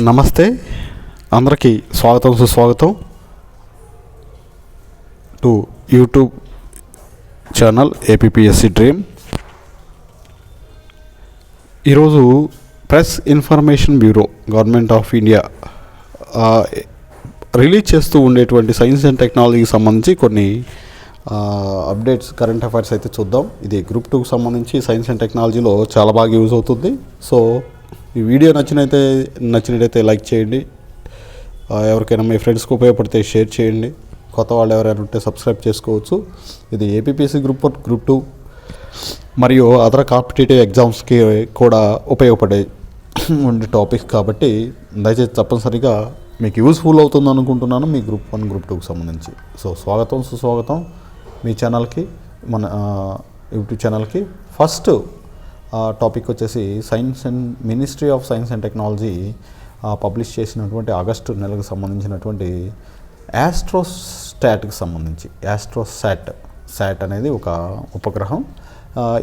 నమస్తే అందరికీ స్వాగతం సుస్వాగతం to YouTube channel APSC dream. ఈరోజు press information bureau government of India release చేస్తూ ఉండేటువంటి సైన్స్ అండ్ టెక్నాలజీకి సంబంధించి కొన్ని అప్డేట్స్, కరెంట్ అఫైర్స్ అయితే చూద్దాం. ఇది గ్రూప్ 2కి సంబంధించి సైన్స్ అండ్ టెక్నాలజీలో చాలా బాగా యూజ్ అవుతుంది. సో ఈ వీడియో నచ్చినట్టయితే లైక్ చేయండి, ఎవరికైనా మీ ఫ్రెండ్స్కి ఉపయోగపడితే షేర్ చేయండి, కొత్త వాళ్ళు ఎవరైనా ఉంటే సబ్స్క్రైబ్ చేసుకోవచ్చు. ఇది ఏపీఎస్సి గ్రూప్ 1, గ్రూప్ 2 మరియు అదర్ కాంపిటేటివ్ ఎగ్జామ్స్కి కూడా ఉపయోగపడే ఉండే టాపిక్ కాబట్టి దయచేసి తప్పనిసరిగా మీకు యూస్ఫుల్ అవుతుంది అనుకుంటున్నాను మీ గ్రూప్ 1, గ్రూప్ 2కి సంబంధించి. సో స్వాగతం సుస్వాగతం మీ ఛానల్కి, మన యూట్యూబ్ ఛానల్కి. ఫస్ట్ టాపిక్ వచ్చేసి ministry of science and technology publish చేసినటువంటి ఆగస్టు నెలకు సంబంధించినటువంటి యాస్ట్రోస్టాట్కి సంబంధించి శాట్ అనేది ఒక ఉపగ్రహం.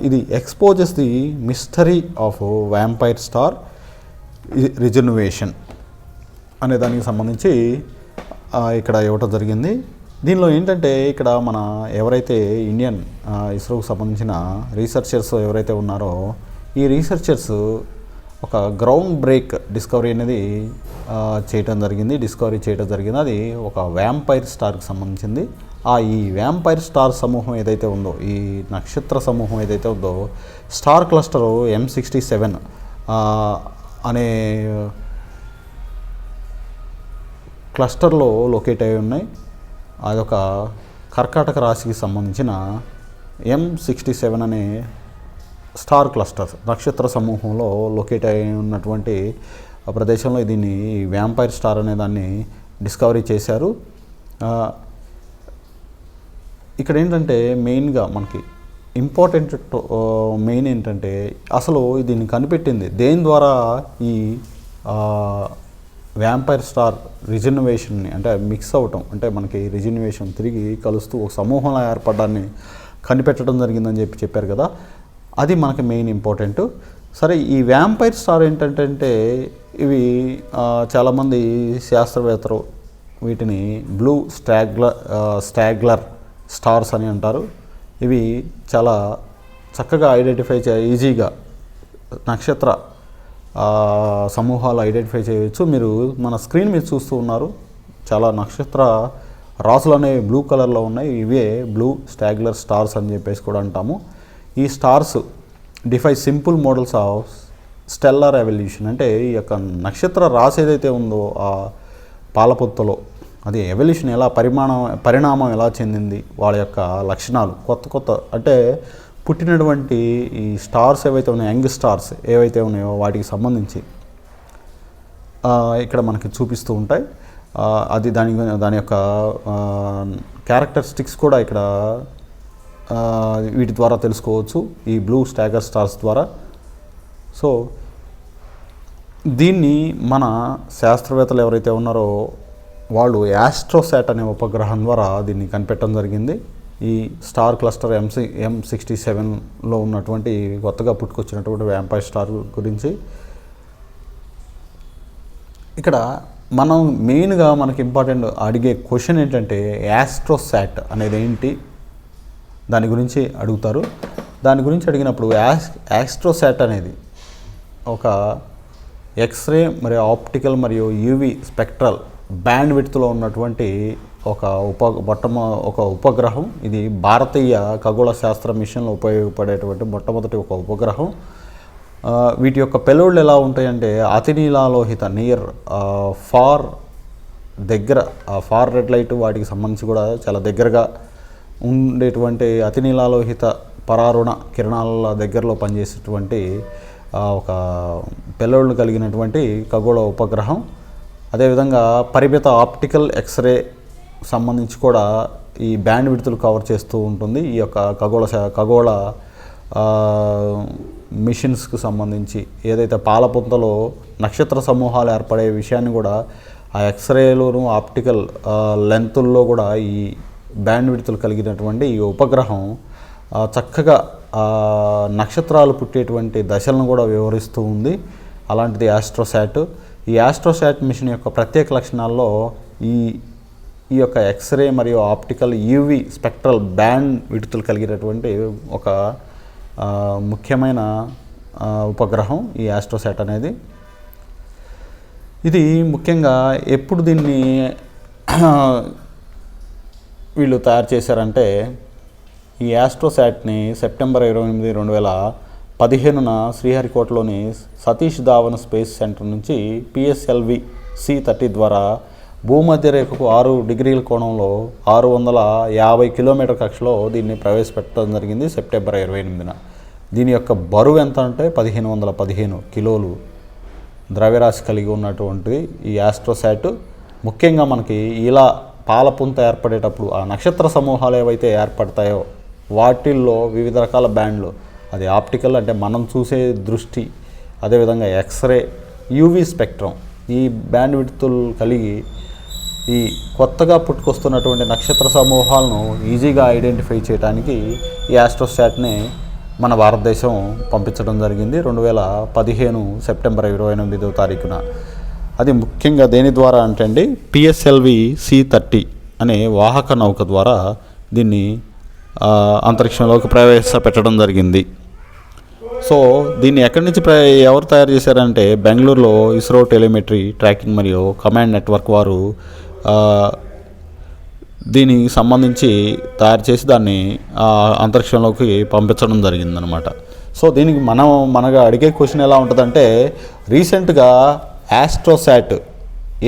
ఇది exposes the mystery of vampire star reservation అనే దానికి సంబంధించి ఇక్కడ ఇవ్వటం జరిగింది. దీనిలో ఏంటంటే ఇక్కడ మన ఎవరైతే ఇండియన్ ఇస్రోకి సంబంధించిన రీసెర్చర్స్ ఎవరైతే ఉన్నారో ఈ రీసెర్చర్స్ ఒక గ్రౌండ్ బ్రేక్ డిస్కవరీ అనేది డిస్కవరీ చేయడం జరిగింది. అది ఒక వ్యాంపైర్ స్టార్కి సంబంధించింది. ఈ వ్యాంపైర్ స్టార్ సమూహం ఏదైతే ఉందో, ఈ నక్షత్ర సమూహం ఏదైతే ఉందో, స్టార్ క్లస్టర్ M67 అనే క్లస్టర్లో లొకేట్ అయి ఉన్నాయి. అదొక కర్కాటక రాశికి సంబంధించిన M67 అనే స్టార్ క్లస్టర్ నక్షత్ర సమూహంలో లొకేట్ అయి ఉన్నటువంటి ప్రదేశంలో దీన్ని వ్యాంపైర్ స్టార్ అనే దాన్ని డిస్కవరీ చేశారు. ఇక్కడ ఏంటంటే మెయిన్గా మనకి మెయిన్ ఏంటంటే అసలు దీన్ని కనిపెట్టింది దేని ద్వారా, ఈ వ్యాంపైర్ స్టార్ రిజర్వేషన్ని అంటే మిక్స్ అవటం, అంటే మనకి రిజర్వేషన్ తిరిగి కలుస్తూ ఒక సమూహంలో ఏర్పడడాన్ని కనిపెట్టడం జరిగిందని చెప్పారు కదా, అది మనకి మెయిన్ ఇంపార్టెంట్. సరే, ఈ వ్యాంపైర్ స్టార్ ఏంటంటే ఇవి చాలామంది శాస్త్రవేత్తలు వీటిని బ్లూ స్టాగ్లర్ స్టార్స్ అని అంటారు. ఇవి చాలా చక్కగా ఐడెంటిఫై ఈజీగా నక్షత్ర సమూహాలు ఐడెంటిఫై చేయవచ్చు. మీరు మన స్క్రీన్ మీద చూస్తూ ఉన్నారు, చాలా నక్షత్ర రాసులు అనేవి బ్లూ కలర్లో ఉన్నాయి. ఇవే బ్లూ స్టాగ్లర్ స్టార్స్ అని చెప్పేసి కూడా అంటాము. ఈ stars defy simple models of stellar evolution, అంటే ఈ యొక్క నక్షత్ర రాశి ఏదైతే ఉందో ఆ పాలపుత్తలో అది ఎవల్యూషన్ ఎలా పరిణామం ఎలా చెందింది, వాళ్ళ యొక్క లక్షణాలు కొత్త అంటే పుట్టినటువంటి ఈ స్టార్స్ ఏవైతే ఉన్నాయో, యంగ్ స్టార్స్ ఏవైతే ఉన్నాయో వాటికి సంబంధించి ఇక్కడ మనకి చూపిస్తూ ఉంటాయి. అది దాని యొక్క క్యారెక్టరిస్టిక్స్ కూడా ఇక్కడ వీటి ద్వారా తెలుసుకోవచ్చు, ఈ బ్లూ స్టాగర్ స్టార్స్ ద్వారా. సో దీన్ని మన శాస్త్రవేత్తలు ఎవరైతే ఉన్నారో వాళ్ళు యాస్ట్రోసాట్ అనే ఉపగ్రహం ద్వారా దీన్ని కనిపెట్టడం జరిగింది. ఈ స్టార్ క్లస్టర్ M67లో ఉన్నటువంటి కొత్తగా పుట్టుకొచ్చినటువంటి వ్యాంపైర్ స్టార్ గురించి ఇక్కడ మనం మెయిన్గా మనకి ఇంపార్టెంట్ అడిగే క్వశ్చన్ ఏంటంటే యాస్ట్రోసాట్ అనేది ఏంటి, దాని గురించి అడుగుతారు. దాని గురించి అడిగినప్పుడు యాస్ట్రోసాట్ అనేది ఒక ఎక్స్రే మరియు ఆప్టికల్ మరియు యూవి స్పెక్ట్రల్ బ్యాండ్ విడ్త్లో ఉన్నటువంటి ఒక ఉపగ్రహం. ఇది భారతీయ ఖగోళ శాస్త్ర మిషన్లో ఉపయోగపడేటువంటి మొట్టమొదటి ఒక ఉపగ్రహం. వీటి యొక్క పెలోడ్లు ఎలా ఉంటాయంటే అతినీలాలోహిత ఫార్ రెడ్ లైట్ వాటికి సంబంధించి కూడా చాలా దగ్గరగా ఉండేటువంటి అతినీలాలోహిత పరారుణ కిరణాల దగ్గరలో పనిచేసేటువంటి ఒక పెలోడ్లు కలిగినటువంటి ఖగోళ ఉపగ్రహం. అదేవిధంగా పరిమిత ఆప్టికల్ ఎక్స్రే సంబంధించి కూడా ఈ బ్యాండ్ విడ్త్లు కవర్ చేస్తూ ఉంటుంది. ఈ యొక్క ఖగోళ మిషన్స్కి సంబంధించి ఏదైతే పాలపుంతలో నక్షత్ర సమూహాలు ఏర్పడే విషయాన్ని కూడా ఆ ఎక్స్రేలోను ఆప్టికల్ లెంతుల్లో కూడా ఈ బ్యాండ్ విడ్త్లు కలిగినటువంటి ఈ ఉపగ్రహం చక్కగా నక్షత్రాలు పుట్టేటువంటి దశలను కూడా వివరిస్తూ ఉంది. అలాంటిది యాస్ట్రోసాట్. ఈ ఆస్ట్రోసాట్ మిషన్ యొక్క ప్రత్యేక లక్షణాల్లో ఈ ఈ యొక్క ఎక్స్రే మరియు ఆప్టికల్ యూవి స్పెక్ట్రల్ బ్యాండ్ విడుదల కలిగినటువంటి ఒక ముఖ్యమైన ఉపగ్రహం ఈ ఆస్ట్రోసాట్ అనేది. ఇది ముఖ్యంగా ఎప్పుడు దీన్ని వీళ్ళు తయారు చేశారంటే, ఈ ఆస్ట్రోసాట్ని సెప్టెంబర్ 28, 2015 శ్రీహరికోటలోని సతీష్ ధావన్ స్పేస్ సెంటర్ నుంచి PSLV C-30 ద్వారా భూమధ్య రేఖకు 6 డిగ్రీల కోణంలో 650 కిలోమీటర్ కక్షలో దీన్ని ప్రవేశపెట్టడం జరిగింది సెప్టెంబర్ 28న. దీని యొక్క బరువు ఎంత అంటే 1515 కిలోలు ద్రవ్యరాశి కలిగి ఉన్నటువంటి ఈ ఆస్ట్రోసాట్ ముఖ్యంగా మనకి ఇలా పాలపుంత ఏర్పడేటప్పుడు ఆ నక్షత్ర సమూహాలు ఏవైతే ఏర్పడతాయో వాటిల్లో వివిధ రకాల బ్యాండ్లు, అది ఆప్టికల్ అంటే మనం చూసే దృష్టి, అదేవిధంగా ఎక్స్రే, యూవి స్పెక్ట్రమ్, ఈ బ్యాండ్ విడ్తులు కలిగి ఈ కొత్తగా పుట్టుకొస్తున్నటువంటి నక్షత్ర సమూహాలను ఈజీగా ఐడెంటిఫై చేయడానికి ఈ ఆస్ట్రోసాట్ని మన భారతదేశం పంపించడం జరిగింది 2015 సెప్టెంబర్ 28వ తారీఖున. అది ముఖ్యంగా దేని ద్వారా అంటే అండి, PSLV C-30 అనే వాహక నౌక ద్వారా దీన్ని అంతరిక్షంలోకి ప్రవేశపెట్టడం జరిగింది. సో దీన్ని ఎక్కడి నుంచి ఎవరు తయారు చేశారంటే, బెంగళూరులో ఇస్రో టెలిమెట్రీ ట్రాకింగ్ మరియు కమాండ్ నెట్వర్క్ వారు దీనికి సంబంధించి తయారు చేసి దాన్ని అంతరిక్షంలోకి పంపించడం జరిగిందనమాట. సో దీనికి మనగా అడిగే క్వశ్చన్ ఎలా ఉంటుందంటే, రీసెంట్గా ఆస్ట్రోసాట్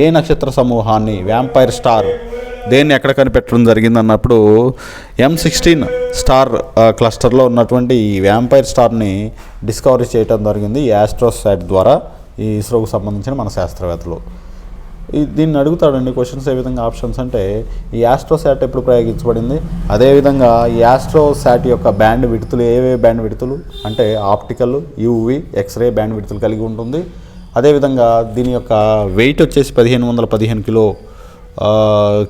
ఏ నక్షత్ర సమూహాన్ని, వ్యాంపైర్ స్టార్ దేన్ని ఎక్కడ కనిపెట్టడం జరిగింది అన్నప్పుడు, M16 స్టార్ క్లస్టర్లో ఉన్నటువంటి ఈ వ్యాంపైర్ స్టార్ని డిస్కవరీ చేయడం జరిగింది ఈ ఆస్ట్రోసాట్ ద్వారా, ఈ ఇస్రోకు సంబంధించిన మన శాస్త్రవేత్తలు. దీన్ని అడుగుతాడండి క్వశ్చన్స్ ఏ విధంగా ఆప్షన్స్ అంటే, ఈ ఆస్ట్రోసాట్ ఎప్పుడు ప్రయోగించబడింది, అదేవిధంగా ఈ ఆస్ట్రోసాట్ యొక్క బ్యాండ్ విడుతులు ఏవే బ్యాండ్ విడుతులు అంటే ఆప్టికల్, యూవి, ఎక్స్రే బ్యాండ్ విడుతులు కలిగి ఉంటుంది. అదేవిధంగా దీని యొక్క వెయిట్ వచ్చేసి 1515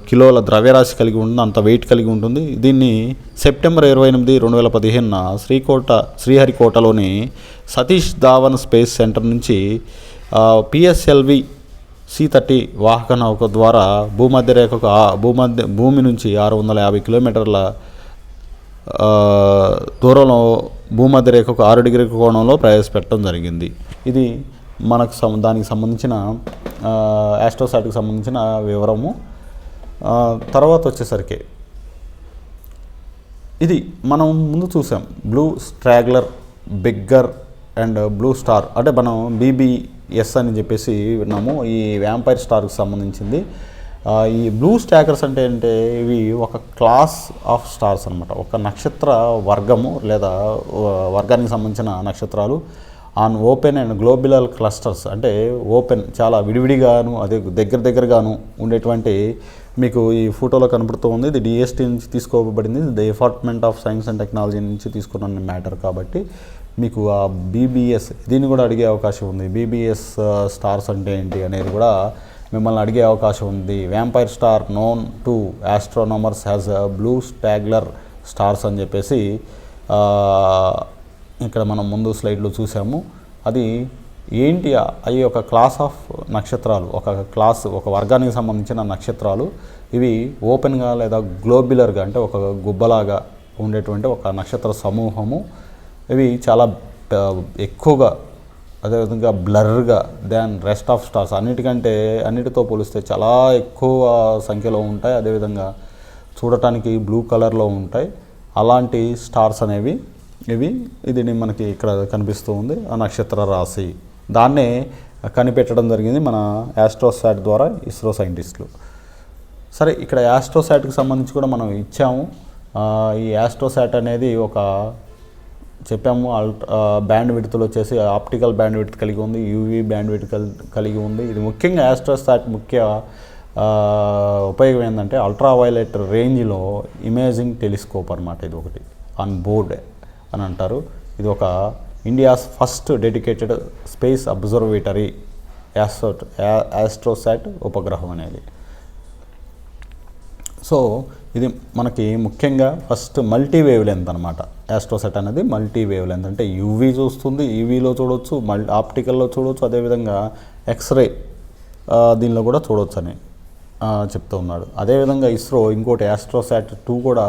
కిలోల ద్రవ్యరాశి కలిగి ఉంటుంది, అంత వెయిట్ కలిగి ఉంటుంది. దీన్ని సెప్టెంబర్ 28, 2015 శ్రీహరికోటలోని సతీష్ ధావన్ స్పేస్ సెంటర్ నుంచి PSLV C-30 వాహక నౌక ద్వారా భూమధ్య రేఖకు భూమి నుంచి 650 కిలోమీటర్ల దూరంలో భూమధ్య రేఖకు 6 డిగ్రీల కోణంలో ప్రవేశపెట్టడం జరిగింది. ఇది మనకు దానికి సంబంధించిన ఆస్ట్రోసాట్కి సంబంధించిన వివరము. తర్వాత వచ్చేసరికి ఇది మనం ముందు చూసాం, blue straggler, bigger and blue star, అంటే మనం BBS అని చెప్పేసి విన్నాము. ఈ వ్యాంపైర్ స్టార్కి సంబంధించింది. ఈ బ్లూ స్టాకర్స్ అంటే ఇవి ఒక క్లాస్ ఆఫ్ స్టార్స్ అనమాట, ఒక నక్షత్ర వర్గము లేదా వర్గానికి సంబంధించిన నక్షత్రాలు on open and globular clusters, అంటే ఓపెన్ చాలా విడివిడిగాను అదే దగ్గరగాను ఉండేటువంటి, మీకు ఈ ఫోటోలో కనబడుతూ ఉంది. ఇది DST నుంచి తీసుకోబడింది, department of science and technology నుంచి తీసుకున్న మ్యాటర్ కాబట్టి మీకు ఆ BBS దీన్ని కూడా అడిగే అవకాశం ఉంది. BBS స్టార్స్ అంటే ఏంటి అనేది కూడా మిమ్మల్ని అడిగే అవకాశం ఉంది. Vampire star known to astronomers has blue straggler stars అని చెప్పేసి ఇక్కడ మనం ముందు స్లైడ్లో చూసాము. అది ఏంటి, అవి ఒక క్లాస్ ఆఫ్ నక్షత్రాలు, ఒక వర్గానికి సంబంధించిన నక్షత్రాలు. ఇవి ఓపెన్గా లేదా గ్లోబులర్గా అంటే ఒక గుబ్బలాగా ఉండేటువంటి ఒక నక్షత్ర సమూహము. ఇవి చాలా ఎక్కువగా, అదేవిధంగా బ్లర్గా దాన్ రెస్ట్ ఆఫ్ స్టార్స్, అన్నిటితో పోలిస్తే చాలా ఎక్కువ సంఖ్యలో ఉంటాయి. అదేవిధంగా చూడటానికి బ్లూ కలర్లో ఉంటాయి. అలాంటి స్టార్స్ అనేవి ఇది మనకి ఇక్కడ కనిపిస్తూ ఉంది, ఆ నక్షత్ర రాశి. దాన్నే కనిపెట్టడం జరిగింది మన ఆస్ట్రోసాట్ ద్వారా ఇస్రో సైంటిస్టులు. సరే, ఇక్కడ ఆస్ట్రోసాట్కి సంబంధించి కూడా మనం ఇచ్చాము. ఈ ఆస్ట్రోసాట్ అనేది చెప్పాము బ్యాండ్ విడ్తులు వచ్చేసి ఆప్టికల్ బ్యాండ్ విడ్త్ కలిగి ఉంది, యూవీ బ్యాండ్ విడ్త్ కలిగి ఉంది. ఇది ముఖ్యంగా ఆస్ట్రోసాట్ ముఖ్య ఉపయోగం ఏంటంటే అల్ట్రావైలెట్ రేంజ్లో ఇమేజింగ్ టెలిస్కోప్ అనమాట. ఇది ఒకటి ఆన్ బోర్డ్ అని అంటారు. ఇది ఒక India's first dedicated space observatory AstroSat ఉపగ్రహం అనేది. సో ఇది మనకి ముఖ్యంగా ఫస్ట్ మల్టీ వేవ్ లెంత్ అనమాట. ఆస్ట్రోసాట్ అనేది మల్టీ వేవ్ లెంత్, అంటే యూవీ చూస్తుంది, యూవీలో చూడవచ్చు, ఆప్టికల్లో చూడవచ్చు, అదేవిధంగా ఎక్స్రే దీనిలో కూడా చూడవచ్చని చెప్తూ ఉన్నాడు. అదేవిధంగా ఇస్రో ఇంకోటి ఆస్ట్రోసాట్ 2 కూడా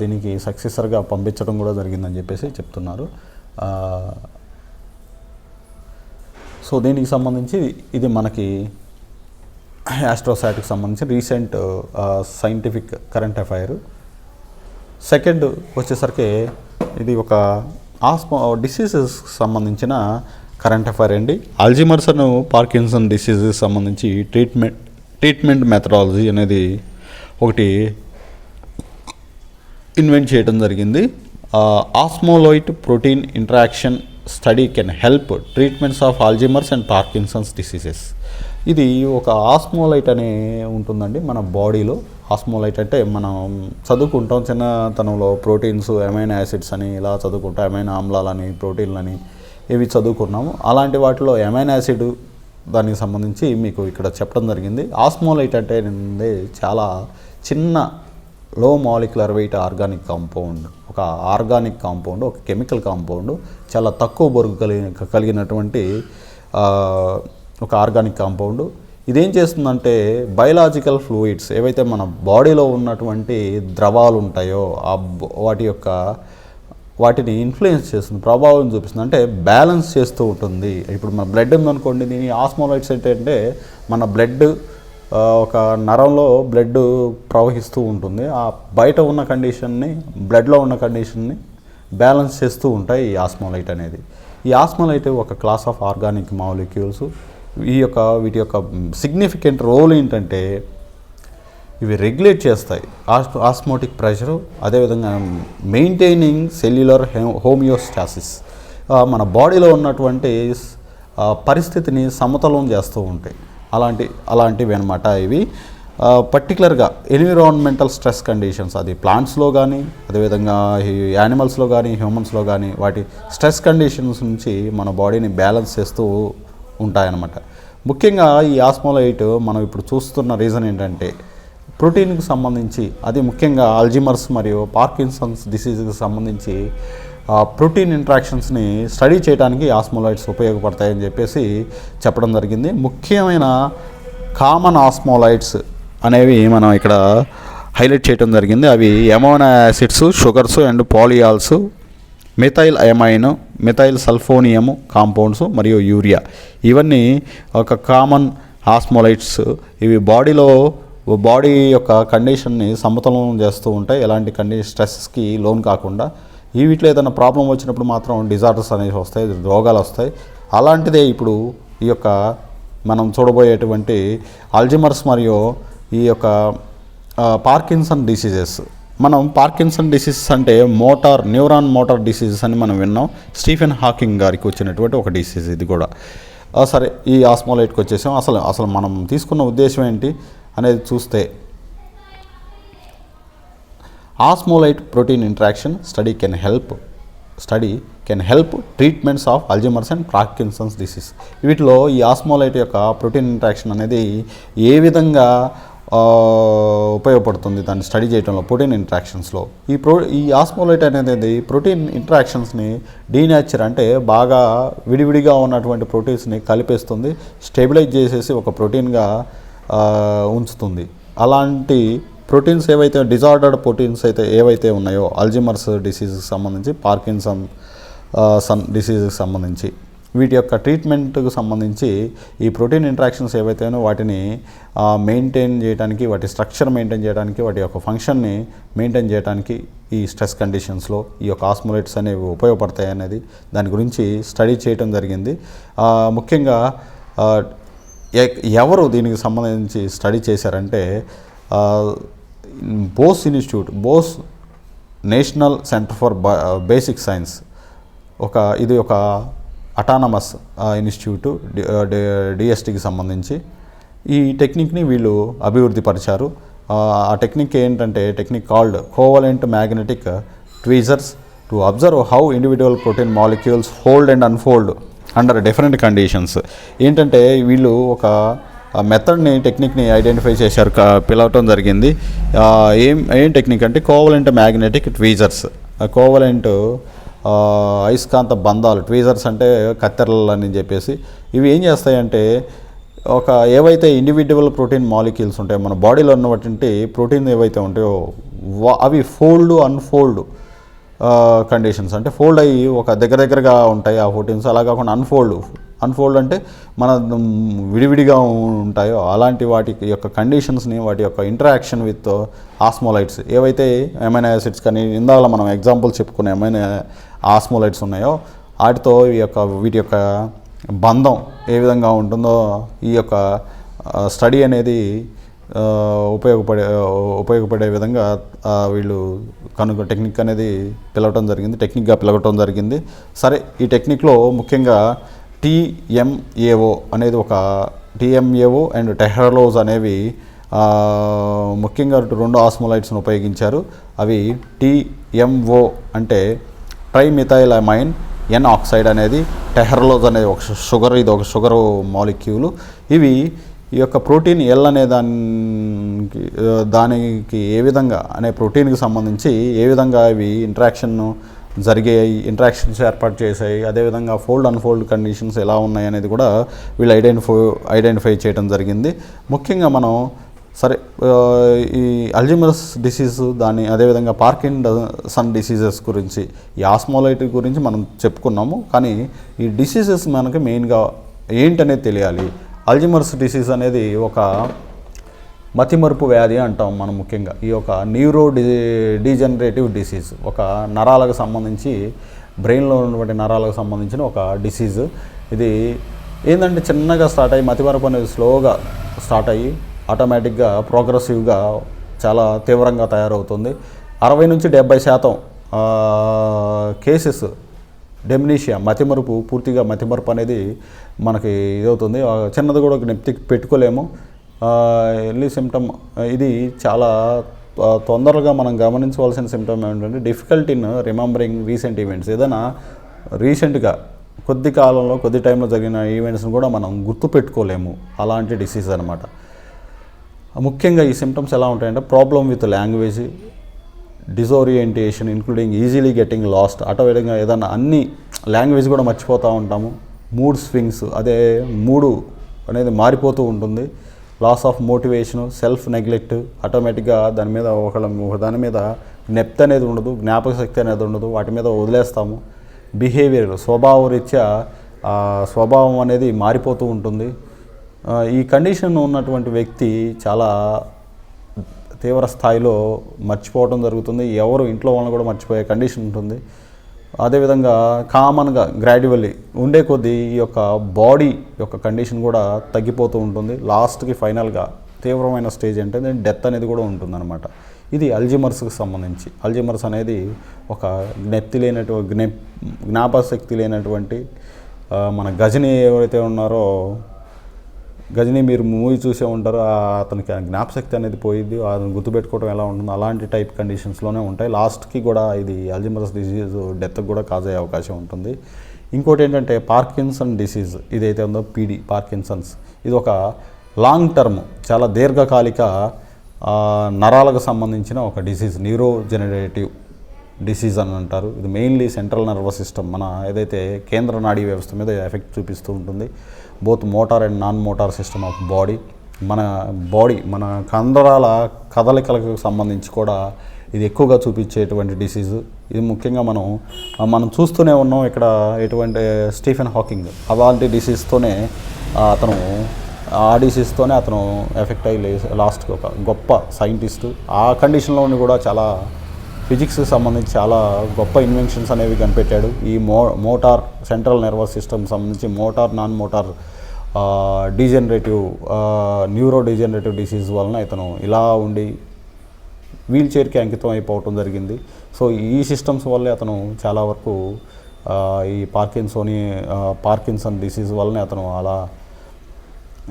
దీనికి సక్సెసర్గా పంపించడం కూడా జరిగిందని చెప్పేసి చెప్తున్నారు. సో దీనికి సంబంధించి ఇది మనకి ఆస్ట్రోసాట్కి సంబంధించి recent scientific current affair. Second వచ్చేసరికి ఇది ఒక డిసీజెస్ సంబంధించిన కరెంట్ అఫైర్ అండి. అల్జీమర్స్ అండ్ పార్కిన్సన్ డిసీజెస్ సంబంధించి ట్రీట్మెంట్ మెథడాలజీ అనేది ఒకటి ఇన్వెంట్ చేయడం జరిగింది. Osmolyte protein interaction study can help treatments of Alzheimer's and Parkinson's diseases. ఇది ఒక ఆస్మోలైట్ అనే ఉంటుందండి మన బాడీలో. ఆస్మోలైట్ అంటే మనం చదువుకుంటాం చిన్నతనంలో ప్రోటీన్స్, అమైనో యాసిడ్స్ అని ఇలా చదువుకుంటాం, అమైనో ఆమ్లాలని, ప్రోటీన్లని ఇవి చదువుకున్నాము. అలాంటి వాటిలో అమైనో యాసిడ్ దానికి సంబంధించి మీకు ఇక్కడ చెప్పడం జరిగింది. ఆస్మోలైట్ అంటే చాలా చిన్న లో మాలిక్యులర్ వెయిట్ ఆర్గానిక్ కాంపౌండ్, ఒక ఆర్గానిక్ కాంపౌండ్, ఒక కెమికల్ కాంపౌండ్, చాలా తక్కువ బరువు కలిగినటువంటి ఒక ఆర్గానిక్ కాంపౌండ్. ఇదేం చేస్తుందంటే బయలాజికల్ ఫ్లూయిడ్స్ ఏవైతే మన బాడీలో ఉన్నటువంటి ద్రవాలు ఉంటాయో వాటిని ఇన్ఫ్లుయెన్స్ చేస్తుంది, ప్రభావం చూపిస్తుంది, అంటే బ్యాలెన్స్ చేస్తూ ఉంటుంది. ఇప్పుడు మన బ్లడ్ ఉందనుకోండి, దీని ఆస్మోలైట్స్ ఏంటంటే మన బ్లడ్ ఒక నరంలో బ్లడ్ ప్రవహిస్తూ ఉంటుంది. ఆ బయట ఉన్న కండిషన్ని, బ్లడ్లో ఉన్న కండిషన్ని బ్యాలెన్స్ చేస్తూ ఉంటాయి ఈ ఆస్మోలైట్ అనేది. ఈ ఆస్మోలైట్ ఒక క్లాస్ ఆఫ్ ఆర్గానిక్ మాలిక్యూల్స్. వీటి యొక్క సిగ్నిఫికెంట్ రోల్ ఏంటంటే ఇవి రెగ్యులేట్ చేస్తాయి ఆస్మోటిక్ ప్రెషరు, అదేవిధంగా మెయింటైనింగ్ సెల్యులర్ హోమియోస్టాసిస్, మన బాడీలో ఉన్నటువంటి పరిస్థితిని సమతులం చేస్తూ ఉంటాయి. అలాంటివి అనమాట ఇవి. పర్టికులర్గా ఎన్విరాన్మెంటల్ స్ట్రెస్ కండిషన్స్, అది ప్లాంట్స్లో కానీ, అదేవిధంగా యానిమల్స్లో కానీ, హ్యూమన్స్లో కానీ, వాటి స్ట్రెస్ కండిషన్స్ నుంచి మన బాడీని బ్యాలెన్స్ చేస్తూ ఉంటాయన్నమాట. ముఖ్యంగా ఈ ఆస్మోలైట్ మనం ఇప్పుడు చూస్తున్న రీజన్ ఏంటంటే ప్రోటీన్కి సంబంధించి, అది ముఖ్యంగా అల్జీమర్స్ మరియు పార్కిన్సన్స్ డిసీజ్కి సంబంధించి ప్రోటీన్ ఇంట్రాక్షన్స్ని స్టడీ చేయడానికి ఆస్మోలైట్స్ ఉపయోగపడతాయని చెప్పేసి చెప్పడం జరిగింది. ముఖ్యమైన కామన్ ఆస్మోలైట్స్ అనేవి మనం ఇక్కడ హైలైట్ చేయడం జరిగింది. అవి amino acids, sugars and polyols, methyl amine, methyl sulfonium compounds మరియు యూరియా. ఇవన్నీ ఒక కామన్ ఆస్మోలైట్స్. ఇవి బాడీ యొక్క కండిషన్ని సమతులనం చేస్తూ ఉంటాయి, ఎలాంటి స్ట్రెస్కి లోన్ కాకుండా. వీటిలో ఏదైనా ప్రాబ్లం వచ్చినప్పుడు మాత్రం డిజార్డర్స్ అనేవి వస్తాయి, రోగాలు వస్తాయి. అలాంటిదే ఇప్పుడు ఈ యొక్క మనం చూడబోయేటువంటి అల్జీమర్స్ మరియు ఈ యొక్క పార్కిన్సన్ డిసీజెస్. మనం పార్కిన్సన్ డిసీజెస్ అంటే న్యూరాన్ మోటార్ డిసీజెస్ అని మనం విన్నాం. స్టీఫెన్ హాకింగ్ గారికి వచ్చినటువంటి ఒక డిసీజ్ ఇది కూడా. సరే, ఈ ఆస్మోలైట్కి వచ్చేసాం. అసలు మనం తీసుకున్న ఉద్దేశం ఏంటి అనేది చూస్తే, osmolyte protein interaction study can help treatments of Alzheimer's and Parkinson's disease. వీటిలో ఈ ఆస్మోలైట్ యొక్క ప్రోటీన్ ఇంటరాక్షన్ అనేది ఏ విధంగా ఉపయోగపడుతుంది దాన్ని స్టడీ చేయడంలో, ప్రోటీన్ ఇంటరాక్షన్స్లో. ఈ ఆస్మోలైట్ అనేది ప్రోటీన్ ఇంటరాక్షన్స్ని డీనేచర్ అంటే బాగా విడివిడిగా ఉన్నటువంటి ప్రోటీన్స్ని కలిపేస్తుంది, స్టెబిలైజ్ చేసేసి ఒక ప్రోటీన్గా ఉంచుతుంది. అలాంటి ప్రోటీన్స్ ఏవైతే డిజార్డర్డ్ ప్రోటీన్స్ ఏవైతే ఉన్నాయో అల్జీమర్స్ డిసీజ్కి సంబంధించి, పార్కిన్సన్ డిసీజ్కి సంబంధించి, వీటి యొక్క ట్రీట్మెంట్కి సంబంధించి ఈ ప్రోటీన్ ఇంటరాక్షన్స్ ఏవైతే వాటిని మెయింటైన్ చేయడానికి, వాటి స్ట్రక్చర్ మెయింటైన్ చేయడానికి, వాటి యొక్క ఫంక్షన్ని మెయింటైన్ చేయడానికి ఈ స్ట్రెస్ కండిషన్స్లో ఈ యొక్క ఆస్మోలైట్స్ అనేవి ఉపయోగపడతాయి అనేది దాని గురించి స్టడీ చేయడం జరిగింది. ముఖ్యంగా ఎవరు దీనికి సంబంధించి స్టడీ చేశారంటే Bose national centre for basic science, ఇది ఒక అటానమస్ ఇన్స్టిట్యూట్, డిఎస్టీకి సంబంధించి. ఈ టెక్నిక్ని వీళ్ళు అభివృద్ధి పరిచారు. ఆ టెక్నిక్ ఏంటంటే technique called covalent magnetic tweezers to observe how individual protein molecules fold and unfold under different conditions. ఏంటంటే వీళ్ళు ఒక టెక్నిక్ని ఐడెంటిఫై చేశారు, పిలవటం జరిగింది. ఏం టెక్నిక్ అంటే కోవలెంట్ మ్యాగ్నెటిక్ ట్వీజర్స్. కోవలెంట్ అయస్కాంత బంధాలు, ట్వీజర్స్ అంటే కత్తెరలు అని చెప్పేసి. ఇవి ఏం చేస్తాయంటే ఒక ఏవైతే ఇండివిజువల్ ప్రోటీన్ మాలిక్యూల్స్ ఉంటాయో మన బాడీలో ఉన్నటువంటి ప్రోటీన్ ఏవైతే ఉంటాయో అవి ఫోల్డ్ అన్ఫోల్డ్ కండిషన్స్, అంటే ఫోల్డ్ అయ్యి ఒక దగ్గరగా ఉంటాయి ఆ ప్రోటీన్స్. అలా కాకుండా అన్ఫోల్డ్ అంటే మన విడివిడిగా ఉంటాయో అలాంటి వాటి యొక్క కండిషన్స్ని, వాటి యొక్క ఇంటరాక్షన్ విత్ ఆస్మోలైట్స్, ఏవైతే అమైనో యాసిడ్స్ కానీ ఇందాక మనం ఎగ్జాంపుల్ చెప్పుకునే అమైనో ఆస్మోలైట్స్ ఉన్నాయో వాటితో వీటి యొక్క బంధం ఏ విధంగా ఉంటుందో ఈ యొక్క స్టడీ అనేది ఉపయోగపడే విధంగా వీళ్ళు టెక్నిక్ అనేది టెక్నిక్గా పిలవటం జరిగింది. సరే, ఈ టెక్నిక్లో ముఖ్యంగా TMAO అనేది TMAO అండ్ టెహ్రలోజ్ అనేవి ముఖ్యంగా 2 ఆస్మోలైట్స్ను ఉపయోగించారు. అవి TMO అంటే ట్రైమిథైల్ అమైన్ ఎన్ ఆక్సైడ్ అనేది, టెహ్రలోజ్ అనేది ఒక షుగర్, ఇది ఒక షుగర్ మాలిక్యూలు. ఇవి ఈ యొక్క ప్రోటీన్ ఎల్ అనే దానికి ఏ విధంగా అనే ప్రోటీన్కి సంబంధించి ఏ విధంగా ఇవి ఇంట్రాక్షన్స్ ఏర్పాటు చేశాయి, అదేవిధంగా ఫోల్డ్ అన్ఫోల్డ్ కండిషన్స్ ఎలా ఉన్నాయి అనేది కూడా వీళ్ళు ఐడెంటిఫై చేయడం జరిగింది. ముఖ్యంగా మనం ఈ అల్జీమర్స్ డిసీజ్ అదేవిధంగా పార్కిన్సన్ డిసీజెస్ గురించి, ఈ ఆస్మోలైట్ గురించి మనం చెప్పుకున్నాము. కానీ ఈ డిసీజెస్ మనకి మెయిన్గా ఏంటనేది తెలియాలి. అల్జీమర్స్ డిసీజ్ అనేది ఒక మతిమరుపు వ్యాధి అంటాం మనం. ముఖ్యంగా ఈ యొక్క డీజనరేటివ్ డిసీజ్, ఒక నరాలకు సంబంధించి, బ్రెయిన్లో ఉన్నటువంటి నరాలకు సంబంధించిన ఒక డిసీజ్. ఇది ఏంటంటే చిన్నగా స్టార్ట్ అయ్యి, మతిమరుపు అనేది స్లోగా స్టార్ట్ అయ్యి ఆటోమేటిక్గా ప్రోగ్రెసివ్గా చాలా తీవ్రంగా తయారవుతుంది. 60 నుంచి 70% కేసెస్ డెమ్నీషియా, పూర్తిగా మతిమరుపు అనేది మనకి ఇదవుతుంది. చిన్నది కూడా జ్ఞప్తి పెట్టుకోలేము. ఎర్లీ సిమ్టమ్ ఇది చాలా తొందరగా మనం గమనించవలసిన సిమ్టమ్ ఏమిటంటే difficulty in remembering recent events. ఏదైనా రీసెంట్గా కొద్ది టైంలో జరిగిన ఈవెంట్స్ని కూడా మనం గుర్తుపెట్టుకోలేము. అలాంటి డిసీజ్ అనమాట. ముఖ్యంగా ఈ సిమ్టమ్స్ ఎలా ఉంటాయంటే problem with language, disorientation including easily getting lost, ఆటోమేటిక్గా ఏదైనా అన్ని లాంగ్వేజ్ కూడా మర్చిపోతూ ఉంటాము. మూడ్ స్వింగ్స్, అదే మూడు అనేది మారిపోతూ ఉంటుంది. Loss of motivation, self neglect, ఆటోమేటిక్గా దాని మీద నెప్త్ అనేది ఉండదు, జ్ఞాపక శక్తి అనేది ఉండదు, వాటి మీద వదిలేస్తాము. బిహేవియర్, స్వభావం అనేది మారిపోతూ ఉంటుంది. ఈ కండిషన్ ఉన్నటువంటి వ్యక్తి చాలా తీవ్ర స్థాయిలో మర్చిపోవడం జరుగుతుంది. ఎవరు ఇంట్లో వాళ్ళని కూడా మర్చిపోయే కండిషన్ ఉంటుంది. అదేవిధంగా కామన్గా గ్రాడ్యువల్లీ ఉండే కొద్దీ ఈ యొక్క బాడీ యొక్క కండిషన్ కూడా తగ్గిపోతూ ఉంటుంది. లాస్ట్కి ఫైనల్గా తీవ్రమైన స్టేజ్ అంటే డెత్ అనేది కూడా ఉంటుందన్నమాట. ఇది అల్జీమర్స్కి సంబంధించి. అల్జీమర్స్ అనేది ఒక జ్ఞాపశక్తి లేనటువంటి మన గజని ఎవరైతే ఉన్నారో, గజని మీరు మూవీ చూసే ఉంటారు, అతనికి జ్ఞాపశక్తి అనేది పోయింది, అతను గుర్తుపెట్టుకోవడం ఎలా ఉంటుందో అలాంటి టైప్ కండిషన్స్లోనే ఉంటాయి. లాస్ట్కి కూడా ఇది అల్జీమర్స్ డిసీజ్ డెత్కి కూడా కాజ్ అయ్యే అవకాశం ఉంటుంది. ఇంకోటి ఏంటంటే పార్కిన్సన్ డిసీజ్, ఇదైతే ఉందో పార్కిన్సన్స్, ఇది ఒక లాంగ్ టర్మ్, చాలా దీర్ఘకాలిక నరాలకు సంబంధించిన ఒక డిసీజ్, న్యూరోజెనరేటివ్ డిసీజ్ అని అంటారు. ఇది మెయిన్లీ సెంట్రల్ నర్వస్ సిస్టమ్, మన ఏదైతే కేంద్ర నాడీ వ్యవస్థ మీద ఎఫెక్ట్ చూపిస్తూ ఉంటుంది. Both motor and non motor system of body, మన కండరాల కదలికలకు సంబంధించి కూడా ఇది ఎక్కువగా చూపించేటువంటి డిసీజు. ఇది ముఖ్యంగా మనం చూస్తూనే ఉన్నాం ఇక్కడ. ఎటువంటి స్టీఫెన్ హాకింగ్ అలాంటి డిసీజ్తోనే అతను ఎఫెక్ట్ అయ్యి లాస్ట్కి ఒక గొప్ప సైంటిస్టు. ఆ కండిషన్లోని కూడా చాలా ఫిజిక్స్కి సంబంధించి చాలా గొప్ప ఇన్వెన్షన్స్ అనేవి కనిపెట్టాడు. ఈ మోటార్ సెంట్రల్ నర్వస్ సిస్టమ్ సంబంధించి motor non motor neuro degenerative disease వలన ఇతను ఇలా ఉండి వీల్ చైర్కి అంకితం అయిపోవటం జరిగింది. సో ఈ సిస్టమ్స్ వల్లే అతను చాలా వరకు ఈ పార్కిన్సన్ డిసీజ్ వల్లనే అతను అలా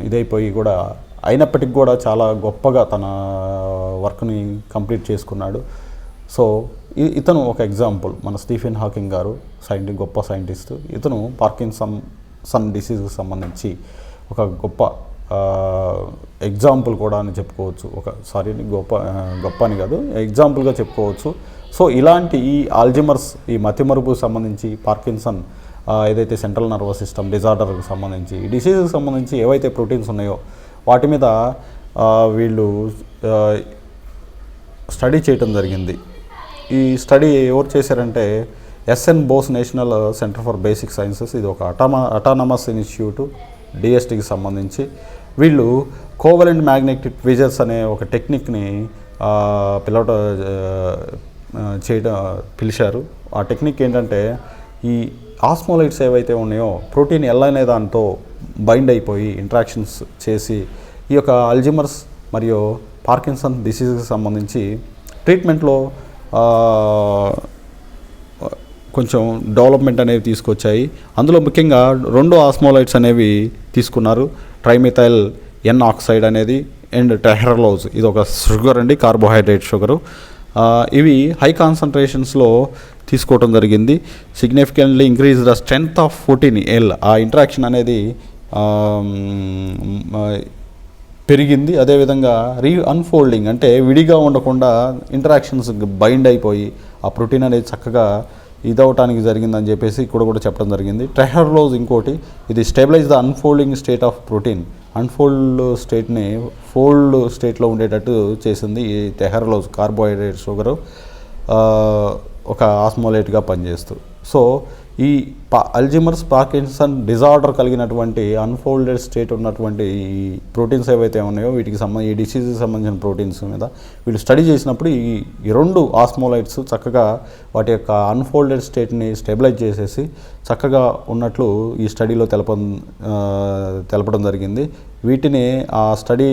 ఇదైపోయి కూడా అయినప్పటికీ కూడా చాలా గొప్పగా తన వర్క్ని కంప్లీట్ చేసుకున్నాడు. సో ఇతను ఒక ఎగ్జాంపుల్. మన స్టీఫెన్ హాకింగ్ గారు గొప్ప సైంటిస్ట్. ఇతను పార్కిన్సన్ డిసీజ్కి సంబంధించి ఒక గొప్ప ఎగ్జాంపుల్ కూడా అని చెప్పుకోవచ్చు. గొప్ప అని కాదు, ఎగ్జాంపుల్గా చెప్పుకోవచ్చు. సో ఇలాంటి ఈ అల్జీమర్స్, ఈ మతిమరుపుకు సంబంధించి పార్కిన్సన్ ఏదైతే సెంట్రల్ నర్వస్ సిస్టమ్ డిజార్డర్కి సంబంధించి ఈ డిసీజ్కి సంబంధించి ఏవైతే ప్రోటీన్స్ ఉన్నాయో వాటి మీద వీళ్ళు స్టడీ చేయటం జరిగింది. ఈ స్టడీ ఎవరు చేశారంటే SN Bose national centre for basic sciences, ఇది ఒక అటానమస్ ఇన్స్టిట్యూట్ డిఎస్టీకి సంబంధించి. వీళ్ళు కోవలెంట్ మ్యాగ్నెటిక్ ట్విజర్స్ అనే ఒక టెక్నిక్ని పిలిచారు. ఆ టెక్నిక్ ఏంటంటే ఈ ఆస్మోలైట్స్ ఏవైతే ఉన్నాయో ప్రోటీన్ ఎల్ అనే దాంతో బైండ్ అయిపోయి ఇంట్రాక్షన్స్ చేసి ఈ యొక్క అల్జీమర్స్ మరియు పార్కిన్సన్ డిసీజ్కి సంబంధించి ట్రీట్మెంట్లో కొంచెం డెవలప్మెంట్ అనేవి తీసుకొచ్చాయి. అందులో ముఖ్యంగా 2 ఆస్మోలైట్స్ అనేవి తీసుకున్నారు, ట్రైమిథైల్ ఎన్ ఆక్సైడ్ అనేది అండ్ టెహ్రలోజ్. ఇది ఒక షుగర్ అండి, కార్బోహైడ్రేట్ షుగరు. ఇవి హై కాన్సన్ట్రేషన్స్లో తీసుకోవటం జరిగింది. Significantly increase the strength of protein L, ఆ ఇంట్రాక్షన్ అనేది పెరిగింది. అదేవిధంగా అన్ఫోల్డింగ్ అంటే విడిగా ఉండకుండా ఇంటరాక్షన్స్ బైండ్ అయిపోయి ఆ ప్రోటీన్ అనేది చక్కగా ఇదవటానికి జరిగిందని చెప్పేసి ఇక్కడ కూడా చెప్పడం జరిగింది. టెహర్లోజ్ ఇంకోటి, ఇది stabilize the unfolding state of protein, unfold స్టేట్ని ఫోల్డ్ స్టేట్లో ఉండేటట్టు చేసింది ఈ టెహర్లోజ్ కార్బోహైడ్రేట్ షుగరు ఒక ఆస్మోలేట్గా పనిచేస్తూ. సో ఈ అల్జీమర్స్ పార్కిన్సన్ డిజార్డర్ కలిగినటువంటి అన్ఫోల్డెడ్ స్టేట్ ఉన్నటువంటి ఈ ప్రోటీన్స్ ఏవైతే ఉన్నాయో వీటికి ఈ డిసీజ్కి సంబంధించిన ప్రోటీన్స్ మీద వీళ్ళు స్టడీ చేసినప్పుడు ఈ 2 ఆస్మోలైట్స్ చక్కగా వాటి యొక్క అన్ఫోల్డెడ్ స్టేట్ని స్టెబిలైజ్ చేసేసి చక్కగా ఉన్నట్లు ఈ స్టడీలో తెలపడం జరిగింది. వీటిని ఆ స్టడీ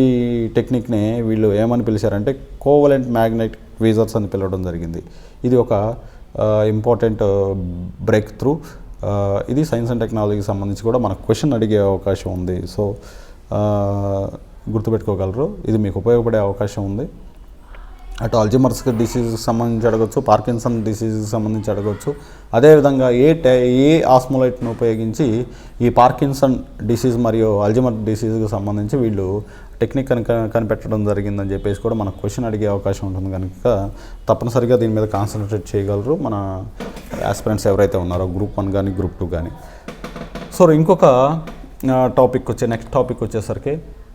టెక్నిక్ని వీళ్ళు ఏమని పిలిచారంటే కోవలెంట్ మ్యాగ్నెటిక్ ట్విజర్స్ అని పిలవడం జరిగింది. ఇది ఒక ఇంపార్టెంట్ బ్రేక్ త్రూ. ఇది సైన్స్ అండ్ టెక్నాలజీకి సంబంధించి కూడా మనకు క్వశ్చన్ అడిగే అవకాశం ఉంది. సో గుర్తుపెట్టుకోగలరు, ఇది మీకు ఉపయోగపడే అవకాశం ఉంది. అటు అల్జీమర్స్ డిసీజ్కి సంబంధించి అడగచ్చు, పార్కిన్సన్ డిసీజ్కి సంబంధించి అడగచ్చు. అదేవిధంగా ఏ ఆస్మోలైట్ను ఉపయోగించి ఈ పార్కిన్సన్ డిసీజ్ మరియు అల్జీమర్ డిసీజ్కి సంబంధించి వీళ్ళు టెక్నిక్ కనిపెట్టడం జరిగిందని చెప్పేసి కూడా మనకు క్వశ్చన్ అడిగే అవకాశం ఉంటుంది కనుక తప్పనిసరిగా దీని మీద కాన్సన్ట్రేట్ చేయగలరు మన ఆస్పిరెంట్స్ ఎవరైతే ఉన్నారో గ్రూప్ 1 కానీ గ్రూప్ 2 కానీ. సో ఇంకొక నెక్స్ట్ టాపిక్ వచ్చేసరికి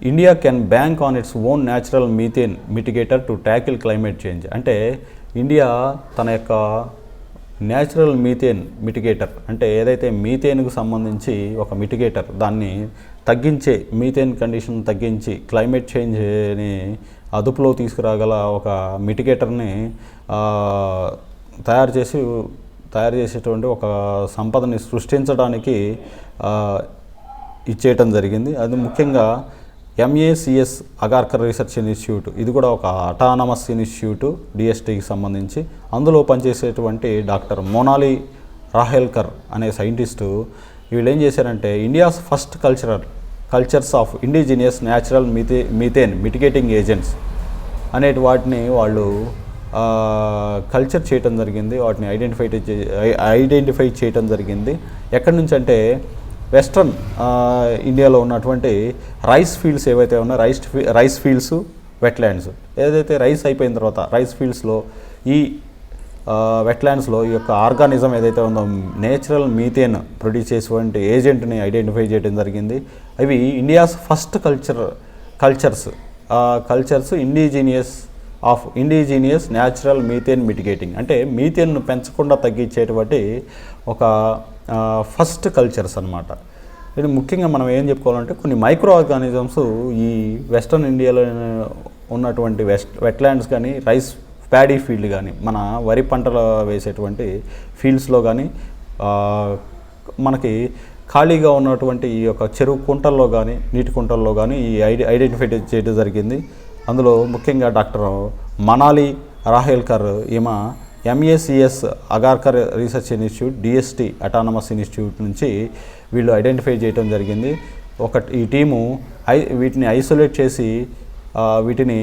India can bank on its own natural methane mitigator to tackle climate change. అంటే ఇండియా తన యొక్క న్యాచురల్ మీథేన్ మిటిగేటర్ అంటే ఏదైతే మీథేన్కు సంబంధించి ఒక మిటిగేటర్ దాన్ని తగ్గించే మీథేన్ కండిషన్ తగ్గించి క్లైమేట్ చేంజ్ని అదుపులో తీసుకురాగల ఒక మిటిగేటర్ని తయారు చేసేటువంటి ఒక సంపదని సృష్టించడానికి ఇచ్చేయటం జరిగింది. అది ముఖ్యంగా ఎంఏసిఎస్ అగార్కర్ రీసెర్చ్ ఇన్స్టిట్యూట్, ఇది కూడా ఒక అటానమస్ ఇన్స్టిట్యూట్ డిఎస్టీకి సంబంధించి. అందులో పనిచేసేటువంటి డాక్టర్ మోనాలి రాహెల్కర్ అనే సైంటిస్టు వీళ్ళు ఏం చేశారంటే India's first cultures of indigenous natural methane mitigating agents అనేటి వాటిని వాళ్ళు కల్చర్ చేయటం జరిగింది, వాటిని ఐడెంటిఫై చేయటం జరిగింది. ఎక్కడి నుంచి అంటే వెస్ట్రన్ ఇండియాలో ఉన్నటువంటి రైస్ ఫీల్డ్స్ ఏవైతే ఉన్నాయో రైస్ ఫీల్డ్స్ వెట్లాండ్స్, ఏదైతే రైస్ అయిపోయిన తర్వాత రైస్ ఫీల్డ్స్లో ఈ వెట్లాండ్స్లో ఈ యొక్క ఆర్గానిజం ఏదైతే ఉందో నేచురల్ మీథేన్ ప్రొడ్యూస్ చేసేటువంటి ఏజెంట్ని ఐడెంటిఫై చేయడం జరిగింది. అవి India's first cultures indigenous natural methane mitigating, అంటే మీథేన్ను పెంచకుండా తగ్గించేటువంటి ఒక ఫస్ట్ కల్చర్స్ అన్నమాట. ఇది ముఖ్యంగా మనం ఏం చెప్పుకోవాలంటే కొన్ని మైక్రో ఆర్గానిజమ్స్ ఈ వెస్ట్రన్ ఇండియాలో ఉన్నటువంటి వెట్లాండ్స్ కానీ రైస్ ప్యాడీ ఫీల్డ్ కానీ మన వరి పంటలు వేసేటువంటి ఫీల్డ్స్లో కానీ మనకి ఖాళీగా ఉన్నటువంటి ఈ యొక్క చెరువు కుంటల్లో కానీ నీటి కుంటల్లో కానీ ఈ ఐడెంటిఫై చేయడం జరిగింది. అందులో ముఖ్యంగా డాక్టర్ మనాలి రాహెల్కర్ ఈమె MACS Agarkar research institute DST autonomous institute నుంచి వీళ్ళు ఐడెంటిఫై చేయడం జరిగింది. ఈ టీము వీటిని ఐసోలేట్ చేసి వీటిని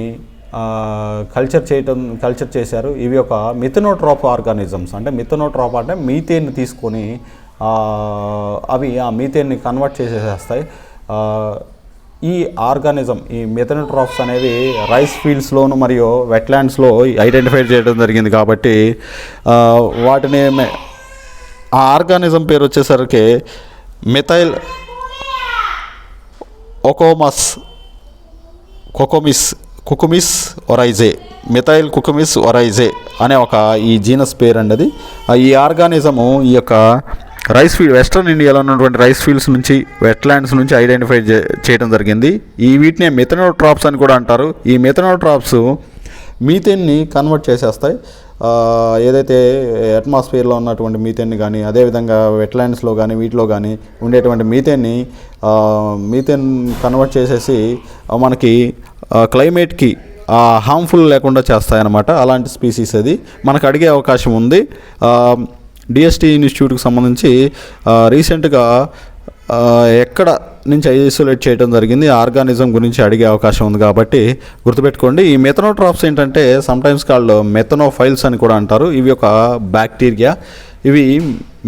కల్చర్ చేశారు. ఇవి ఒక మిథనోట్రాప్ ఆర్గానిజమ్స్, అంటే మిథనోట్రాప్ అంటే మీథేన్ తీసుకొని అవి ఆ మీథేన్ని కన్వర్ట్ చేసేస్తాయి. ఈ ఆర్గానిజం ఈ మిథనోట్రాప్స్ అనేవి రైస్ ఫీల్డ్స్లోను మరియు వెట్లాండ్స్లో ఐడెంటిఫై చేయడం జరిగింది. కాబట్టి వాటిని ఆ ఆర్గానిజం పేరు వచ్చేసరికి మెథైల్ కుకుమిస్ ఒరైజే, మెథైల్ కుకుమిస్ ఒరైజే అనే ఒక ఈ జీనస్ పేరు అండి అది. ఈ ఆర్గానిజము ఈ యొక్క రైస్ ఫీల్డ్, వెస్ట్రన్ ఇండియాలో ఉన్నటువంటి రైస్ ఫీల్డ్స్ నుంచి, వెట్లాండ్స్ నుంచి ఐడెంటిఫై చేయడం జరిగింది. వీటినే మెథనోట్రాప్స్ అని కూడా అంటారు. ఈ మెథనోట్రాప్స్ మీథేన్ని కన్వర్ట్ చేసేస్తాయి. ఏదైతే అట్మాస్ఫియర్లో ఉన్నటువంటి మీథేన్ని కానీ, అదేవిధంగా వెట్లాండ్స్లో కానీ వీటిలో కానీ ఉండేటువంటి మీథేన్ కన్వర్ట్ చేసేసి మనకి క్లైమేట్కి హార్మ్ఫుల్ లేకుండా చేస్తాయన్నమాట. అలాంటి స్పీసీస్ అది మనకు అడిగే అవకాశం ఉంది. డిఎస్టీ ఇన్స్టిట్యూట్కి సంబంధించి రీసెంట్గా ఎక్కడ నుంచి ఐసోలేట్ చేయడం జరిగింది, ఆర్గానిజం గురించి అడిగే అవకాశం ఉంది కాబట్టి గుర్తుపెట్టుకోండి. ఈ మెథనోట్రాప్స్ ఏంటంటే సమ్టైమ్స్ కాల్డ్ మెథనోఫైల్స్ అని కూడా అంటారు. ఇవి ఒక బ్యాక్టీరియా. ఇవి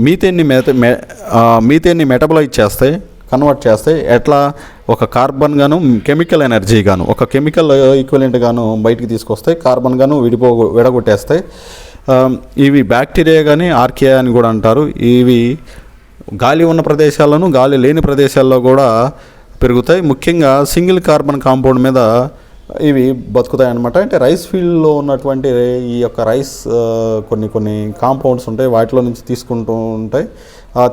మీథేన్ని మెటబలైజ్ చేస్తాయి, కన్వర్ట్ చేస్తాయి. ఎట్లా? ఒక కార్బన్ గాను కెమికల్ ఎనర్జీ గాను, ఒక కెమికల్ ఈక్వలెంట్ గాను బయటికి తీసుకొస్తాయి, కార్బన్ గాను విడగొట్టేస్తాయి. ఇవి బ్యాక్టీరియా కానీ ఆర్కియా అని కూడా అంటారు. ఇవి గాలి ఉన్న ప్రదేశాల్లోనూ గాలి లేని ప్రదేశాల్లో కూడా పెరుగుతాయి. ముఖ్యంగా సింగిల్ కార్బన్ కాంపౌండ్ మీద ఇవి బతుకుతాయి అన్నమాట. అంటే రైస్ ఫీల్డ్లో ఉన్నటువంటి ఈ యొక్క రైస్ కొన్ని కాంపౌండ్స్ ఉంటాయి, వాటిలో నుంచి తీసుకుంటూ ఉంటాయి.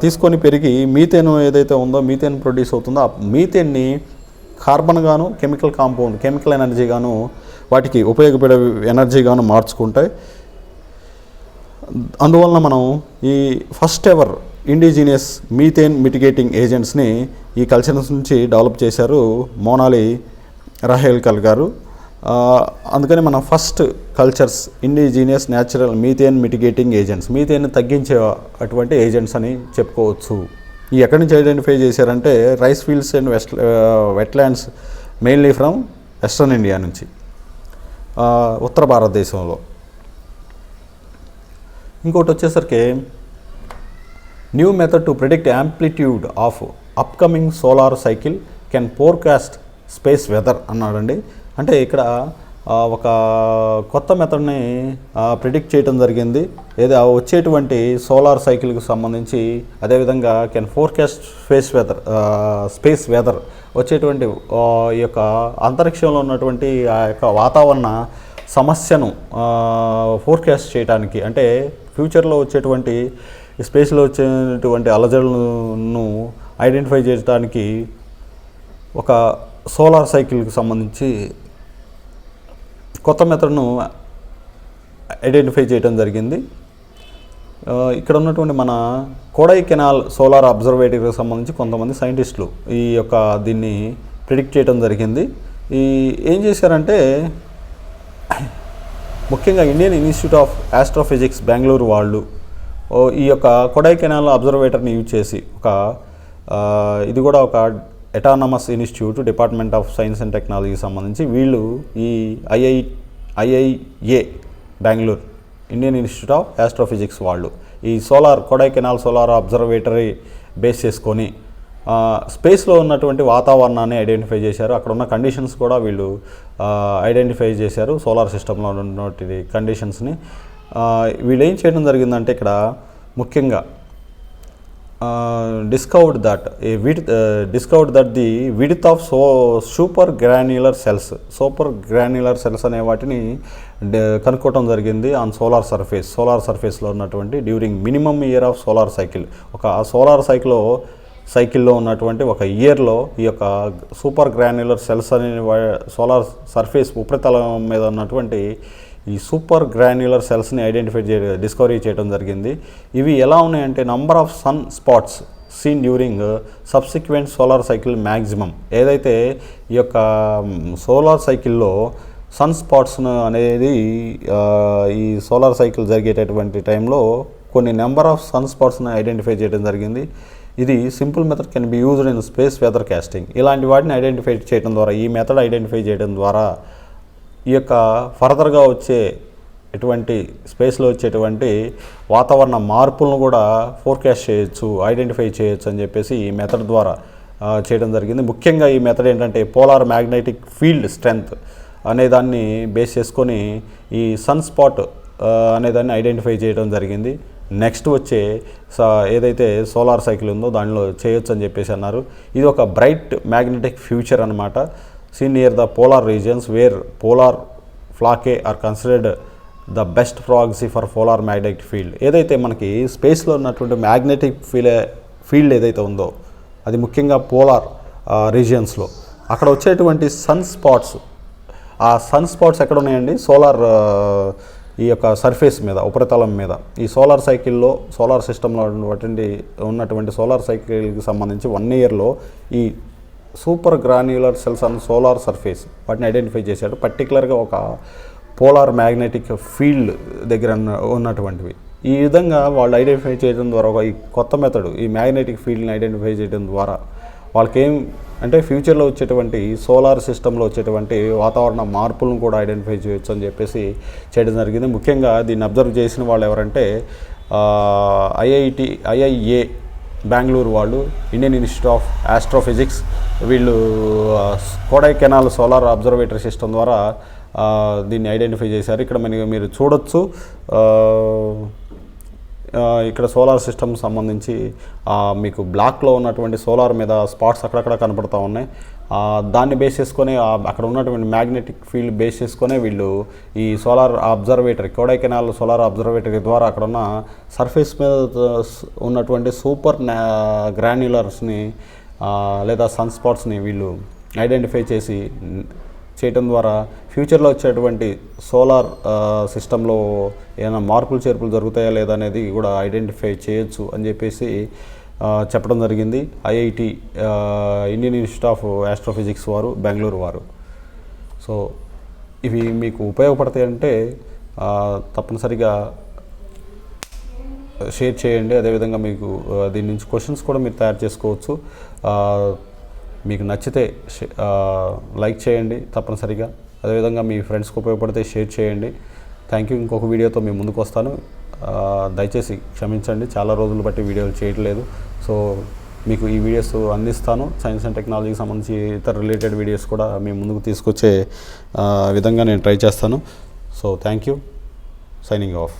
తీసుకొని పెరిగి మీథేన్ ఏదైతే ఉందో, మీథేన్ ప్రొడ్యూస్ అవుతుందో, ఆ మీథేన్ని కార్బన్ గాను కెమికల్ ఎనర్జీ గాను వాటికి ఉపయోగపడే ఎనర్జీ గాను మార్చుకుంటాయి. అందువలన మనం ఈ first ever indigenous methane mitigating ఏజెంట్స్ని ఈ కల్చర్స్ నుంచి డెవలప్ చేశారు మోనాలి రహేల్కర్ గారు. అందుకని మనం first cultures indigenous natural methane mitigating agents, methane తగ్గించే అటువంటి ఏజెంట్స్ అని చెప్పుకోవచ్చు. ఈ ఎక్కడి నుంచి ఐడెంటిఫై చేశారంటే rice fields and wetlands mainly from western India నుంచి, ఉత్తర భారతదేశంలో. ఇంకోటి వచ్చేసరికి new method to predict amplitude of upcoming solar cycle can forecast space weather అన్నాడండి. అంటే ఇక్కడ ఒక కొత్త మెథడ్ని ప్రిడిక్ట్ చేయడం జరిగింది. వచ్చేటువంటి సోలార్ సైకిల్కి సంబంధించి, అదేవిధంగా కెన్ ఫోర్కాస్ట్ స్పేస్ వెదర్ వచ్చేటువంటి ఈ యొక్క అంతరిక్షంలో ఉన్నటువంటి ఆ యొక్క వాతావరణ సమస్యను ఫోర్కాస్ట్ చేయడానికి, అంటే ఫ్యూచర్లో వచ్చేటువంటి స్పేస్లో వచ్చేటువంటి అలజడులను ఐడెంటిఫై చేయడానికి ఒక సోలార్ సైకిల్కి సంబంధించి కొత్త మెథడ్ను ఐడెంటిఫై చేయడం జరిగింది. ఇక్కడ ఉన్నటువంటి మన కొడైకెనాల్ సోలార్ అబ్జర్వేటరీకి సంబంధించి కొంతమంది సైంటిస్టులు ఈ యొక్క దీన్ని ప్రిడిక్ట్ చేయడం జరిగింది. ఏం చేశారంటే ముఖ్యంగా Indian institute of astrophysics Bengaluru వాళ్ళు ఈ యొక్క కొడైకెనాల్ అబ్జర్వేటర్ని యూజ్ చేసి ఇది కూడా ఒక autonomous institute, department of science and టెక్నాలజీకి సంబంధించి వీళ్ళు ఈ IIA Bengaluru Indian institute of astrophysics వాళ్ళు ఈ కొడైకెనాల్ సోలార్ అబ్జర్వేటరీ బేస్ చేసుకొని స్పేస్లో ఉన్నటువంటి వాతావరణాన్ని ఐడెంటిఫై చేశారు. అక్కడ ఉన్న కండిషన్స్ కూడా వీళ్ళు ఐడెంటిఫై చేశారు. సోలార్ సిస్టంలో ఉన్నటువంటి కండిషన్స్ని వీళ్ళు ఏం చేయడం జరిగిందంటే ఇక్కడ ముఖ్యంగా discovered that the width of super granular cells అనే వాటిని కనుక్కోవడం జరిగింది ఆన్ సోలార్ సర్ఫేస్లో ఉన్నటువంటి during minimum year of solar cycle. ఒక సోలార్ సైకిల్లో ఉన్నటువంటి ఒక ఇయర్లో ఈ యొక్క సూపర్ గ్రాన్యులర్ సెల్స్ అనే సోలార్ సర్ఫేస్ ఉపరితలం మీద ఉన్నటువంటి ఈ సూపర్ గ్రాన్యులర్ సెల్స్ని డిస్కవరీ చేయడం జరిగింది. ఇవి ఎలా ఉన్నాయంటే number of sunspots seen during subsequent solar cycle maximum. ఏదైతే ఈ యొక్క సోలార్ సైకిల్లో సన్ స్పాట్స్ అనేది ఈ సోలార్ సైకిల్ జరిగేటటువంటి టైంలో కొన్ని నెంబర్ ఆఫ్ సన్ స్పాట్స్ని ఐడెంటిఫై చేయడం జరిగింది. ఇది simple method can be used in space weather casting. ఇలాంటి వాటిని ఐడెంటిఫై చేయడం ద్వారా, ఈ మెథడ్ ఐడెంటిఫై చేయడం ద్వారా ఈ యొక్క ఫర్దర్గా ఎటువంటి స్పేస్లో వచ్చేటువంటి వాతావరణ మార్పులను కూడా ఫోర్కాస్ట్ చేయొచ్చు, ఐడెంటిఫై చేయొచ్చు అని చెప్పేసి ఈ మెథడ్ ద్వారా చేయడం జరిగింది. ముఖ్యంగా ఈ మెథడ్ ఏంటంటే పోలార్ మ్యాగ్నెటిక్ ఫీల్డ్ స్ట్రెంగ్త్ అనేదాన్ని బేస్ చేసుకొని ఈ సన్ స్పాట్ అనేదాన్ని ఐడెంటిఫై చేయడం జరిగింది. నెక్స్ట్ వచ్చే ఏదైతే సోలార్ సైకిల్ ఉందో దానిలో చేయొచ్చు అని చెప్పేసి అన్నారు. ఇది ఒక బ్రైట్ మ్యాగ్నెటిక్ ఫ్యూచర్ అనమాట. Seen near the polar regions where polar ఫ్లాకే are considered the best proxy for polar magnetic field. ఏదైతే మనకి స్పేస్లో ఉన్నటువంటి మ్యాగ్నెటిక్ ఫీల్డ్ ఏదైతే ఉందో అది ముఖ్యంగా పోలార్ రీజియన్స్లో అక్కడ వచ్చేటువంటి సన్ స్పాట్స్, ఆ సన్ స్పాట్స్ ఎక్కడ ఉన్నాయండి? సోలార్ ఈ యొక్క సర్ఫేస్ మీద, ఉపరితలం మీద. ఈ సోలార్ సైకిల్లో, సోలార్ సిస్టంలో ఉన్నటువంటి సోలార్ సైకిల్కి సంబంధించి 1 ఇయర్లో ఈ super granular cells and solar surface వాటిని ఐడెంటిఫై చేశాడు. పర్టికులర్గా ఒక పోలార్ మ్యాగ్నెటిక్ ఫీల్డ్ దగ్గర ఉన్నటువంటివి. ఈ విధంగా వాళ్ళు ఐడెంటిఫై చేయడం ద్వారా ఒక ఈ కొత్త మెథడ్, ఈ మ్యాగ్నెటిక్ ఫీల్డ్ని ఐడెంటిఫై చేయడం ద్వారా వాళ్ళకి ఏం అంటే ఫ్యూచర్లో వచ్చేటువంటి సోలార్ సిస్టంలో వచ్చేటువంటి వాతావరణ మార్పులను కూడా ఐడెంటిఫై చేయొచ్చు అని చెప్పేసి చేయడం జరిగింది. ముఖ్యంగా దీన్ని అబ్జర్వ్ చేసిన వాళ్ళు ఎవరంటే ఐఐఏ బెంగళూరు వాళ్ళు, ఇండియన్ ఇన్స్టిట్యూట్ ఆఫ్ ఆస్ట్రోఫిజిక్స్, వీళ్ళు కొడైకెనాల్ సోలార్ అబ్జర్వేటరీ సిస్టమ్ ద్వారా దీన్ని ఐడెంటిఫై చేశారు. ఇక్కడ మీరు చూడొచ్చు, ఇక్కడ సోలార్ సిస్టమ్ సంబంధించి మీకు బ్లాక్లో ఉన్నటువంటి సోలార్ మీద స్పాట్స్ అక్కడక్కడ కనపడుతూ ఉన్నాయి. దాన్ని బేస్ చేసుకొని అక్కడ ఉన్నటువంటి మ్యాగ్నెటిక్ ఫీల్డ్ బేస్ చేసుకొని వీళ్ళు ఈ solar observatory, Kodaikanal solar observatory ద్వారా అక్కడ ఉన్న సర్ఫేస్ మీద ఉన్నటువంటి సూపర్ గ్రాన్యులర్స్ని లేదా సన్ స్పాట్స్ని వీళ్ళు ఐడెంటిఫై చేయటం ద్వారా ఫ్యూచర్లో వచ్చేటువంటి సోలార్ సిస్టంలో ఏమైనా మార్పులు చేర్పులు జరుగుతాయా లేదా అనేది కూడా ఐడెంటిఫై చేయొచ్చు అని చెప్పేసి చెప్పడం జరిగింది. IIT Indian institute of astrophysics వారు, బెంగళూరు వారు. సో ఇవి మీకు ఉపయోగపడతాయంటే తప్పనిసరిగా షేర్ చేయండి. అదేవిధంగా మీకు దీని నుంచి క్వశ్చన్స్ కూడా మీరు తయారు చేసుకోవచ్చు. మీకు నచ్చితే లైక్ చేయండి తప్పనిసరిగా. అదేవిధంగా మీ ఫ్రెండ్స్కి ఉపయోగపడితే షేర్ చేయండి. Thank you. ఇంకొక వీడియోతో మీ ముందుకు వస్తాను. దయచేసి క్షమించండి, చాలా రోజులు బట్టి వీడియోలు చేయట్లేదు. సో మీకు ఈ వీడియోస్ అందిస్తాను. సైన్స్ అండ్ టెక్నాలజీకి సంబంధించి ఇతర రిలేటెడ్ వీడియోస్ కూడా మీ ముందుకు తీసుకొచ్చే విధంగా నేను ట్రై చేస్తాను. So thank you. Signing off.